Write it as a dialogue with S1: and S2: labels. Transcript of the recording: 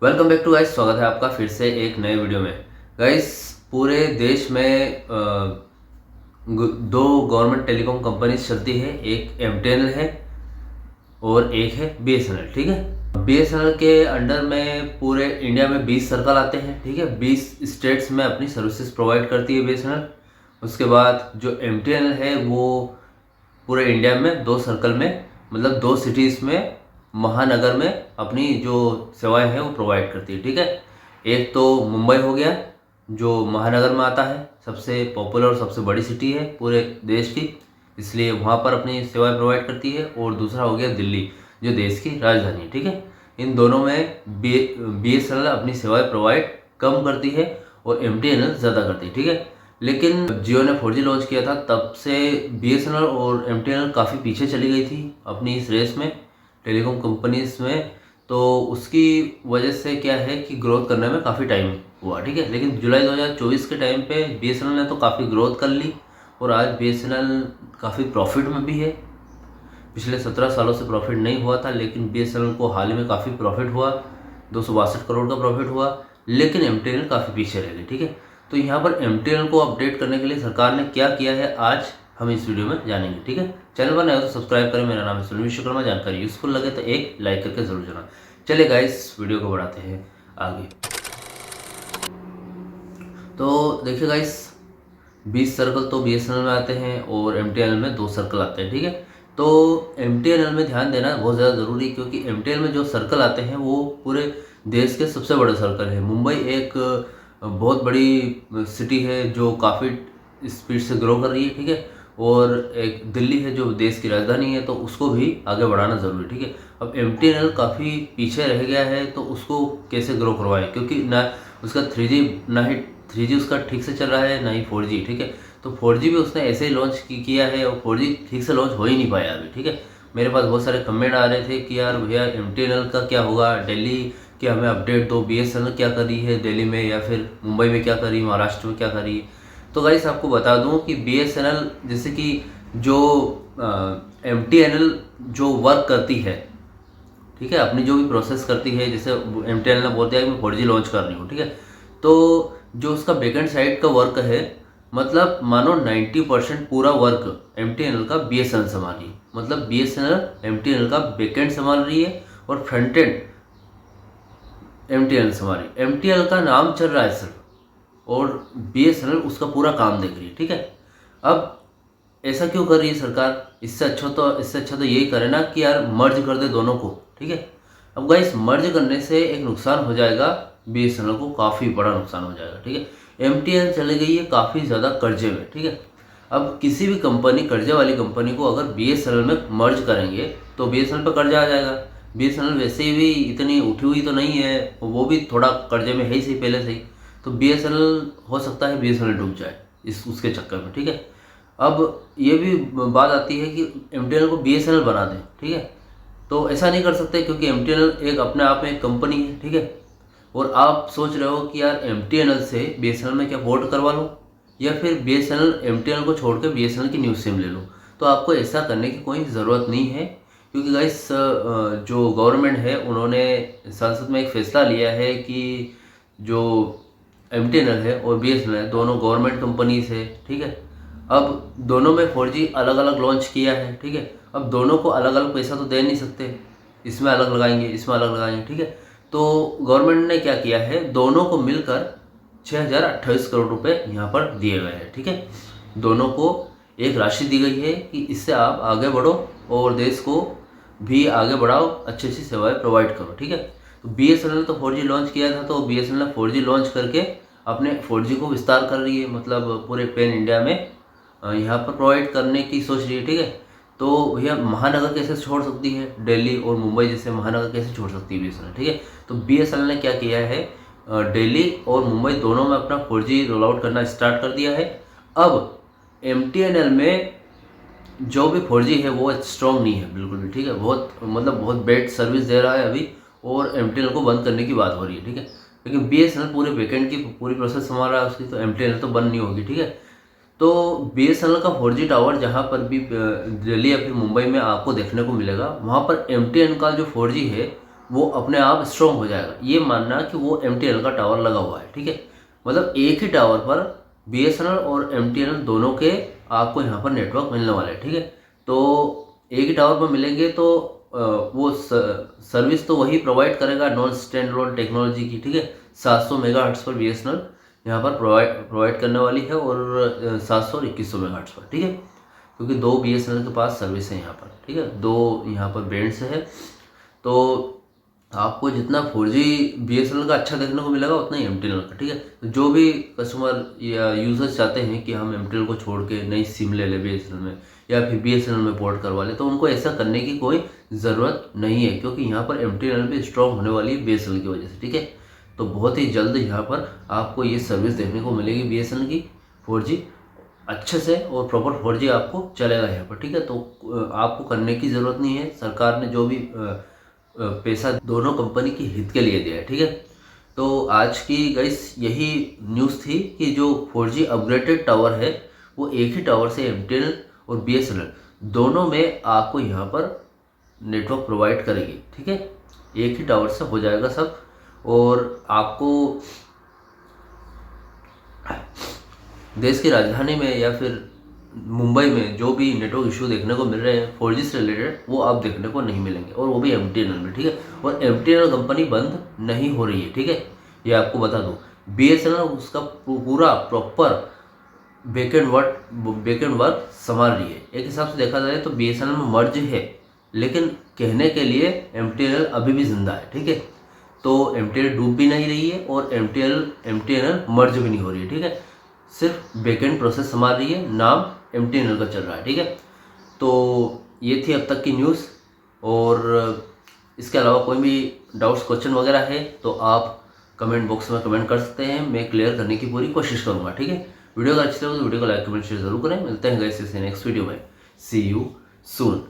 S1: Welcome back to guys. स्वागत है आपका फिर से एक नए वीडियो में। गाइस, पूरे देश में दो गवर्नमेंट टेलीकॉम कंपनीज चलती है, एक एमटीएनएल है और एक है बीएसएनएल। ठीक है, बीएसएनएल के अंडर में पूरे इंडिया में 20 सर्कल आते हैं। ठीक है, 20 स्टेट्स में अपनी सर्विसेज प्रोवाइड करती है बीएसएनएल। उसके बाद जो एमटीएनएल है वो पूरे इंडिया में 2 सर्कल में, मतलब 2 सिटीज़ में, महानगर में अपनी जो सेवाएं हैं वो प्रोवाइड करती है। ठीक है, एक तो मुंबई हो गया जो महानगर में आता है, सबसे पॉपुलर और सबसे बड़ी सिटी है पूरे देश की, इसलिए वहाँ पर अपनी सेवाएं प्रोवाइड करती है। और दूसरा हो गया दिल्ली जो देश की राजधानी है। ठीक है, इन दोनों में बीएसएनएल अपनी सेवाएं प्रोवाइड कम करती है और एमटीएनएल ज़्यादा करती है। ठीक है, लेकिन जियो ने 4G लॉन्च किया था तब से बीएसएनएल और एमटीएनएल काफ़ी पीछे चली गई थी अपनी इस रेस में, टेलीकॉम कंपनीज में। तो उसकी वजह से क्या है कि ग्रोथ करने में काफ़ी टाइम हुआ। ठीक है, लेकिन जुलाई 2024 के टाइम पे बीएसएनएल ने तो काफ़ी ग्रोथ कर ली और आज बीएसएनएल काफ़ी प्रॉफिट में भी है। पिछले 17 सालों से प्रॉफिट नहीं हुआ था, लेकिन बीएसएनएल को हाल ही में काफ़ी प्रॉफिट हुआ, 262 करोड़ का प्रॉफिट हुआ। लेकिन एमटीएनएल काफ़ी पीछे रह गई। ठीक है, तो यहाँ पर एमटीएनएल को अपडेट करने के लिए सरकार ने क्या किया है आज हम इस वीडियो में जानेंगे। ठीक है, चैनल पर नए हो तो सब्सक्राइब करें। मेरा नाम है सुनील विश्वकर्मा। जानकारी यूजफुल लगे तो एक लाइक करके जरूर जाना। चलिए गाइस, वीडियो को बढ़ाते हैं आगे। तो देखिए गाइस, 20 सर्कल तो बीएसएनएल में आते हैं और एमटीएनएल में 2 सर्कल आते हैं। ठीक है, तो एमटीएनएल में ध्यान देना बहुत ज़्यादा ज़रूरी है, क्योंकि एमटीएनएल में जो सर्कल आते हैं वो पूरे देश के सबसे बड़े सर्कल है। मुंबई एक बहुत बड़ी सिटी है जो काफ़ी स्पीड से ग्रो कर रही है। ठीक है, और एक दिल्ली है जो देश की राजधानी है, तो उसको भी आगे बढ़ाना ज़रूरी है। ठीक है, अब एमटीएनएल काफ़ी पीछे रह गया है, तो उसको कैसे ग्रो करवाएं, क्योंकि ना उसका 3G ना ही 3G उसका ठीक से चल रहा है, ना ही 4G। ठीक है, तो 4G भी उसने ऐसे ही लॉन्च किया है और 4G ठीक से लॉन्च हो ही नहीं पाया अभी। ठीक है, मेरे पास बहुत सारे कमेंट आ रहे थे कि यार भैया एमटीएनएल का क्या होगा, दिल्ली की हमें अपडेट दो, बीएसएनएल क्या कर रही है दिल्ली में, या फिर मुंबई में क्या कर रही है, महाराष्ट्र में क्या कर रही है। तो गाइस, आपको बता दूं कि बीएसएनएल जैसे कि जो एमटीएनएल जो वर्क करती है, ठीक है, अपनी जो भी प्रोसेस करती है, जैसे एमटीएनएल ने बोल दिया कि मैं 4G लॉन्च कर रही हूँ। ठीक है, तो जो उसका बैकएंड साइड का वर्क है, मतलब मानो 90% पूरा वर्क एमटीएनएल का बीएसएनएल संभाल रही है। मतलब बीएसएनएल एमटीएनएल का बैकएंड संभाल रही है और फ्रंट एंड एमटीएनएल संभाल रही है। एमटीएनएल का नाम चल रहा है सिर्फ, और बीएसएनएल उसका पूरा काम देख रही है। ठीक है, अब ऐसा क्यों कर रही है सरकार? इससे अच्छा तो यही करे ना कि यार मर्ज कर दे दोनों को। ठीक है, अब गाइस, मर्ज करने से एक नुकसान हो जाएगा, बीएसएनएल को काफ़ी बड़ा नुकसान हो जाएगा। ठीक है, एमटीएनएल चली गई है काफ़ी ज़्यादा कर्जे में। ठीक है, अब किसी भी कंपनी, कर्जे वाली कंपनी को अगर बीएसएनएल में मर्ज करेंगे तो बीएसएनएल पर कर्जा आ जाएगा। बीएसएनएल वैसे भी इतनी उठी हुई तो नहीं है, वो भी थोड़ा कर्जे में है ही सही पहले से ही, तो बीएसएनएल हो सकता है बीएसएनएल डूब जाए उसके चक्कर में। ठीक है, अब ये भी बात आती है कि एमटीएनएल को बीएसएनएल बना दें। ठीक है, तो ऐसा नहीं कर सकते, क्योंकि एमटीएनएल एक अपने आप में एक कंपनी है। ठीक है, और आप सोच रहे हो कि यार एमटीएनएल से बीएसएनएल में क्या पोर्ट करवा लो, या फिर बीएसएनएल एमटीएनएल को छोड़ के बीएसएनएल की न्यू सिम ले लो। तो आपको ऐसा करने की कोई ज़रूरत नहीं है, क्योंकि गाइस, जो गवर्नमेंट है उन्होंने संसद में एक फैसला लिया है कि जो एमटीएनएल है और बीएसएनएल है दोनों गवर्नमेंट कंपनीज है। ठीक है, अब दोनों में 4G अलग अलग लॉन्च किया है। ठीक है, अब दोनों को अलग अलग पैसा तो दे नहीं सकते, इसमें अलग लगाएंगे, इसमें अलग लगाएंगे। ठीक है, तो गवर्नमेंट ने क्या किया है, दोनों को मिलकर 6028 करोड़ रुपए यहाँ पर दिए गए हैं। ठीक है, दोनों को एक राशि दी गई है कि इससे आप आगे बढ़ो और देश को भी आगे बढ़ाओ, अच्छी अच्छी सेवाएं प्रोवाइड करो। ठीक है, तो बीएसएनएल तो 4G लॉन्च किया था, तो बीएसएनएल 4G लॉन्च करके अपने 4G को विस्तार कर रही है, मतलब पूरे पैन इंडिया में यहाँ पर प्रोवाइड करने की सोच रही है। ठीक है, तो भैया महानगर कैसे छोड़ सकती है, दिल्ली और मुंबई जैसे महानगर कैसे छोड़ सकती है बीएसएनएल? ठीक है, तो बीएसएनएल ने क्या किया है, दिल्ली और मुंबई दोनों में अपना 4G रोल आउट करना स्टार्ट कर दिया है। अब एमटीएनएल में जो भी 4G है वो स्ट्रॉन्ग नहीं है बिल्कुल भी। ठीक है, बहुत बैड सर्विस दे रहा है अभी, और एमटीएनएल को बंद करने की बात हो रही है। ठीक है, लेकिन बीएसएनएल पूरे बैकएंड की पूरी प्रोसेस संभाल रहा है उसकी, तो एमटीएनएल तो बंद नहीं होगी। ठीक है, तो बीएसएनएल का 4G टावर जहाँ पर भी दिल्ली या फिर मुंबई में आपको देखने को मिलेगा, वहाँ पर एमटीएनएल का जो 4G है वो अपने आप स्ट्रॉन्ग हो जाएगा। ये मानना कि वो MTNL का टावर लगा हुआ है, ठीक है। मतलब एक ही टावर पर BSNL और MTNL दोनों के आपको यहाँ पर नेटवर्क मिलने वाले हैं, ठीक है। तो एक ही टावर पर मिलेंगे तो वो सर्विस तो वही प्रोवाइड करेगा, नॉन स्टैंड अलोन टेक्नोलॉजी की, ठीक है। 700 मेगाहर्ट्ज पर BSNL यहाँ पर प्रोवाइड करने वाली है और 700 और 2100 मेगाहर्ट्ज पर, ठीक है। क्योंकि दो BSNL के पास सर्विस है यहाँ पर, ठीक है, दो यहाँ पर बैंड्स है। तो आपको जितना 4G BSNL का अच्छा देखने को मिलेगा उतना ही MTNL का, ठीक है। तो जो भी कस्टमर या यूजर्स चाहते हैं कि हम MTNL को छोड़ के नई सिम ले लें BSNL में या फिर BSNL में पोर्ट करवा लें, तो उनको ऐसा करने की कोई ज़रूरत नहीं है, क्योंकि यहाँ पर MTNL भी स्ट्रॉन्ग होने वाली है BSNL की वजह से, ठीक है। तो बहुत ही जल्द यहाँ पर आपको ये सर्विस देखने को मिलेगी BSNL की 4G अच्छे से, और प्रॉपर 4G आपको चलेगा यहाँ पर, ठीक है। तो आपको करने की ज़रूरत नहीं है, सरकार ने जो भी पैसा दोनों कंपनी की हित के लिए दिया है, ठीक है। तो आज की गाइस यही न्यूज़ थी कि जो 4G अपग्रेडेड टावर है वो एक ही टावर से MTNL और BSNL दोनों में आपको यहाँ पर नेटवर्क प्रोवाइड करेगी, ठीक है। एक ही टावर से हो जाएगा सब, और आपको देश की राजधानी में या फिर मुंबई में जो भी नेटवर्क इशू देखने को मिल रहे हैं 4G से रिलेटेड, वो आप देखने को नहीं मिलेंगे, और वो भी MTNL में, ठीक है। और MTNL कंपनी बंद नहीं हो रही है, ठीक है, ये आपको बता दूं। BSNL उसका पूरा प्रॉपर बैकएंड वर्क संभाल रही है। एक हिसाब से देखा जाए तो BSNL में मर्ज है, लेकिन कहने के लिए MTNL अभी भी जिंदा है, ठीक है। तो MTNL डूब भी नहीं रही है और MTNL मर्ज भी नहीं हो रही है, ठीक है। सिर्फ बैकएंड प्रोसेस संभाल रही है, नाम MTNL का चल रहा है, ठीक है। तो ये थी अब तक की न्यूज़, और इसके अलावा कोई भी डाउट्स क्वेश्चन वगैरह है तो आप कमेंट बॉक्स में कमेंट कर सकते हैं, मैं क्लियर करने की पूरी कोशिश करूँगा, ठीक है। वीडियो का अच्छा लगे तो वीडियो को लाइक कमेंट शेयर जरूर करें। मिलते हैं गाइस इस नेक्स्ट वीडियो में। सी यू सून।